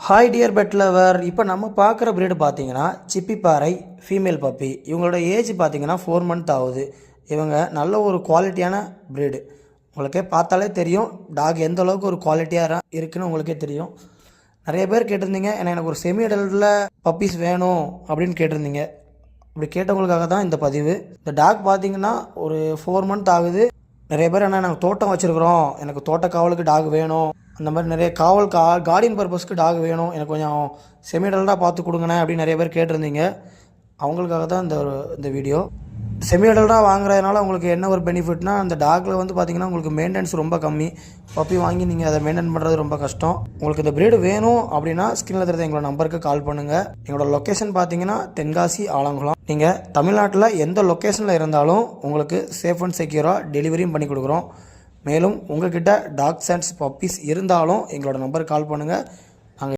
Hi dear pet lover. இப்போ நம்ம பார்க்குற ப்ரீடு பார்த்தீங்கன்னா சிப்பிப்பாறை ஃபீமேல் பப்பி. இவங்களோட ஏஜ் பார்த்தீங்கன்னா 4 மந்த் ஆகுது. இவங்க நல்ல ஒரு குவாலிட்டியான ப்ரீடு. உங்களுக்கே பார்த்தாலே தெரியும் டாக் எந்த அளவுக்கு ஒரு குவாலிட்டியாக இருக்குன்னு உங்களுக்கே தெரியும். நிறைய பேர் கேட்டிருந்தீங்க, ஏன்னா எனக்கு ஒரு செமி அடல்ட்டில் பப்பீஸ் வேணும் அப்படின்னு கேட்டிருந்தீங்க. அப்படி கேட்டவங்களுக்காக தான் இந்த பதிவு. இந்த டாக் பார்த்தீங்கன்னா ஒரு 4 மந்த் ஆகுது. நிறைய பேர் என்ன, நாங்கள் தோட்டம் வச்சுருக்குறோம், எனக்கு தோட்ட காவலுக்கு டாக் வேணும், அந்த மாதிரி நிறைய கார்டியன் பர்பஸ்க்கு டாக் வேணும், எனக்கு கொஞ்சம் செமிடல்டாக பார்த்து கொடுங்கண்ணே அப்படின்னு நிறைய பேர் கேட்டிருந்தீங்க. அவங்களுக்காக தான் இந்த வீடியோ. செமிடல்டாக வாங்குறதுனால உங்களுக்கு என்ன ஒரு பெனிஃபிட்னா, அந்த டாகில் வந்து பார்த்திங்கன்னா உங்களுக்கு மெயின்டெனன்ஸ் ரொம்ப கம்மி. பப்பி வாங்கி நீங்கள் அதை மெயின்டைன் பண்ணுறது ரொம்ப கஷ்டம். உங்களுக்கு இந்த ப்ரீடு வேணும் அப்படின்னா ஸ்க்ரீனில் தெரிஞ்ச எங்களோட நம்பருக்கு கால் பண்ணுங்கள். எங்களோட லொக்கேஷன் பார்த்தீங்கன்னா தென்காசி, ஆலங்குளம். நீங்கள் தமிழ்நாட்டில் எந்த லொக்கேஷனில் இருந்தாலும் உங்களுக்கு சேஃப் அண்ட் செக்யூராக டெலிவரியும் பண்ணி கொடுக்குறோம். மேலும் உங்கள்கிட்ட டாக்ஸ் அண்ட் பப்பீஸ் இருந்தாலும் எங்களோட நம்பருக்கு கால் பண்ணுங்கள்.